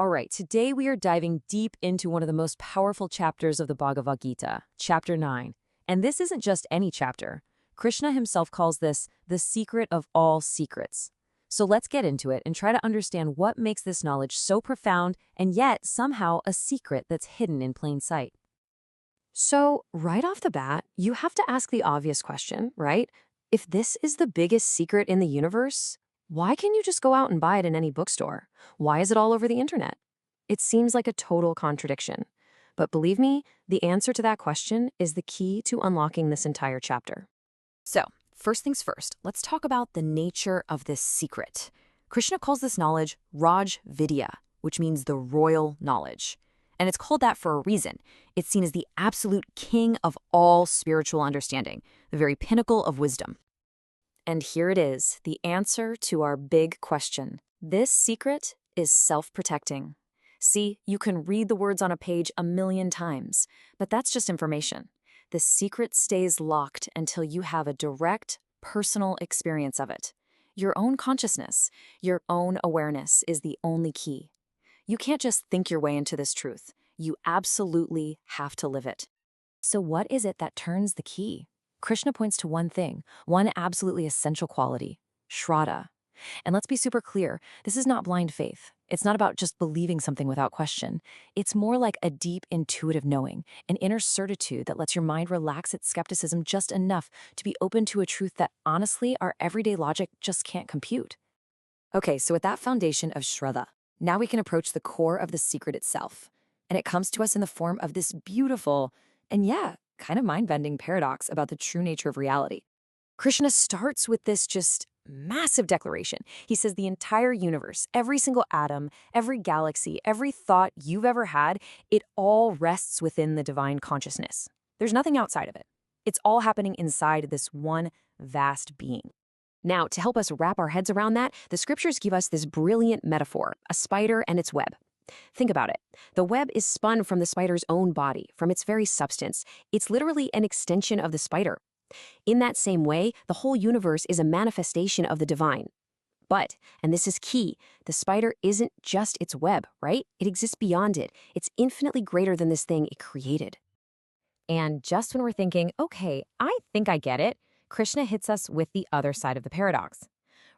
All right, today we are diving deep into one of the most powerful chapters of the Bhagavad Gita, chapter 9. And this isn't just any chapter. Krishna himself calls this the secret of all secrets. So let's get into it and try to understand what makes this knowledge so profound and yet somehow a secret that's hidden in plain sight. So, right off the bat, you have to ask the obvious question, right? If this is the biggest secret in the universe, why can't you just go out and buy it in any bookstore? Why is it all over the internet? It seems like a total contradiction. But believe me, the answer to that question is the key to unlocking this entire chapter. So, first things first, let's talk about the nature of this secret. Krishna calls this knowledge Raj Vidya, which means the royal knowledge. And it's called that for a reason. It's seen as the absolute king of all spiritual understanding, the very pinnacle of wisdom. And here it is, the answer to our big question. This secret is self-protecting. See, you can read the words on a page 1,000,000 times, but that's just information. The secret stays locked until you have a direct, personal experience of it. Your own consciousness, your own awareness is the only key. You can't just think your way into this truth. You absolutely have to live it. So what is it that turns the key? Krishna points to one thing, one absolutely essential quality, Shraddha. And let's be super clear, this is not blind faith. It's not about just believing something without question. It's more like a deep intuitive knowing, an inner certitude that lets your mind relax its skepticism just enough to be open to a truth that honestly our everyday logic just can't compute. Okay, so with that foundation of Shraddha, now we can approach the core of the secret itself. And it comes to us in the form of this beautiful and kind of mind-bending paradox about the true nature of reality. Krishna starts with this just massive declaration. He says the entire universe, every single atom, every galaxy, every thought you've ever had, it all rests within the divine consciousness. There's nothing outside of it. It's all happening inside this one vast being. Now, to help us wrap our heads around that, the scriptures give us this brilliant metaphor, a spider and its web. Think about it. The web is spun from the spider's own body, from its very substance. It's literally an extension of the spider. In that same way, the whole universe is a manifestation of the divine. But, and this is key, the spider isn't just its web, right? It exists beyond it. It's infinitely greater than this thing it created. And just when we're thinking, okay, I think I get it, Krishna hits us with the other side of the paradox.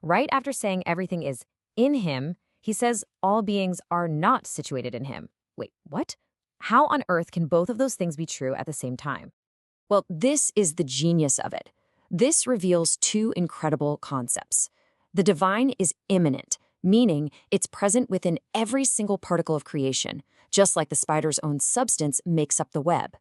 Right after saying everything is in him, he says all beings are not situated in him. Wait, what? How on earth can both of those things be true at the same time? Well, this is the genius of it. This reveals two incredible concepts. The divine is immanent, meaning it's present within every single particle of creation, just like the spider's own substance makes up the web.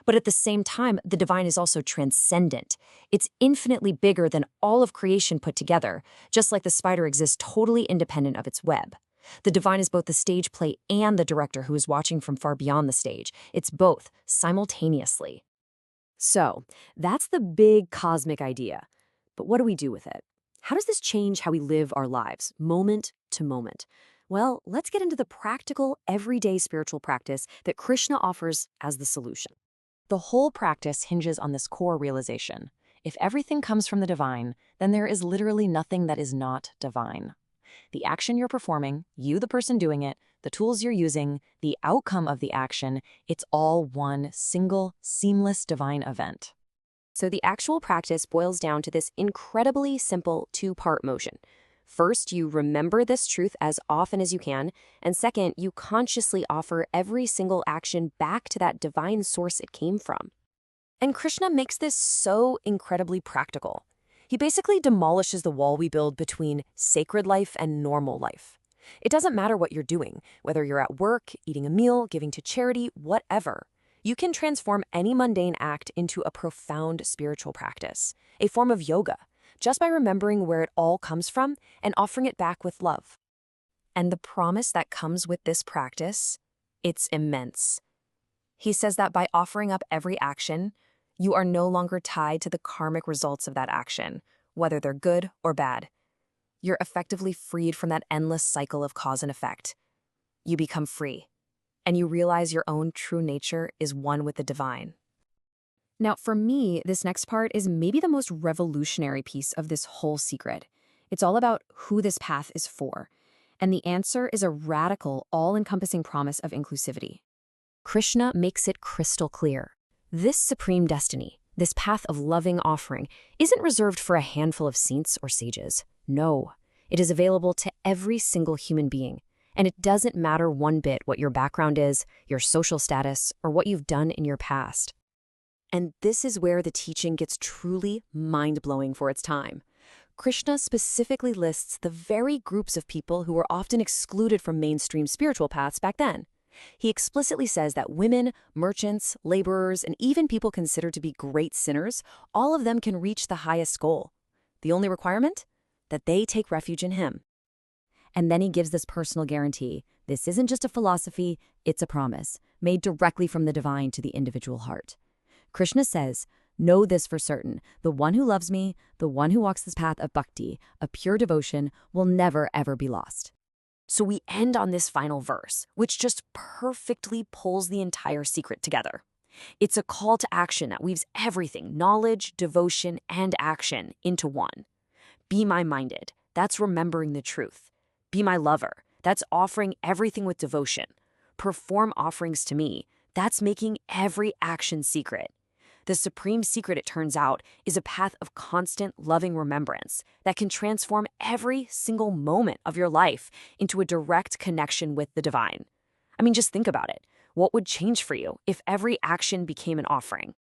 But at the same time, the divine is also transcendent. It's infinitely bigger than all of creation put together, just like the spider exists totally independent of its web. The divine is both the stage play and the director who is watching from far beyond the stage. It's both, simultaneously. So, that's the big cosmic idea. But what do we do with it? How does this change how we live our lives, moment to moment? Well, let's get into the practical, everyday spiritual practice that Krishna offers as the solution. The whole practice hinges on this core realization. If everything comes from the divine, then there is literally nothing that is not divine. The action you're performing, you the person doing it, the tools you're using, the outcome of the action, it's all one single, seamless divine event. So the actual practice boils down to this incredibly simple two-part motion. First, you remember this truth as often as you can, and second, you consciously offer every single action back to that divine source it came from. And Krishna makes this so incredibly practical. He basically demolishes the wall we build between sacred life and normal life. It doesn't matter what you're doing, whether you're at work, eating a meal, giving to charity, whatever. You can transform any mundane act into a profound spiritual practice, a form of yoga, just by remembering where it all comes from and offering it back with love. And the promise that comes with this practice, it's immense. He says that by offering up every action, you are no longer tied to the karmic results of that action, whether they're good or bad. You're effectively freed from that endless cycle of cause and effect. You become free, and you realize your own true nature is one with the divine. Now, for me, this next part is maybe the most revolutionary piece of this whole secret. It's all about who this path is for. And the answer is a radical, all-encompassing promise of inclusivity. Krishna makes it crystal clear. This supreme destiny, this path of loving offering, isn't reserved for a handful of saints or sages. No, it is available to every single human being. And it doesn't matter one bit what your background is, your social status, or what you've done in your past. And this is where the teaching gets truly mind-blowing for its time. Krishna specifically lists the very groups of people who were often excluded from mainstream spiritual paths back then. He explicitly says that women, merchants, laborers, and even people considered to be great sinners, all of them can reach the highest goal. The only requirement? That they take refuge in him. And then he gives this personal guarantee. This isn't just a philosophy, it's a promise, made directly from the divine to the individual heart. Krishna says, "Know this for certain, the one who loves me, the one who walks this path of bhakti, of pure devotion, will never ever be lost." So we end on this final verse, which just perfectly pulls the entire secret together. It's a call to action that weaves everything, knowledge, devotion, and action, into one. Be my minded, that's remembering the truth. Be my lover, that's offering everything with devotion. Perform offerings to me, that's making every action secret. The supreme secret, it turns out, is a path of constant, loving remembrance that can transform every single moment of your life into a direct connection with the divine. I mean, just think about it. What would change for you if every action became an offering?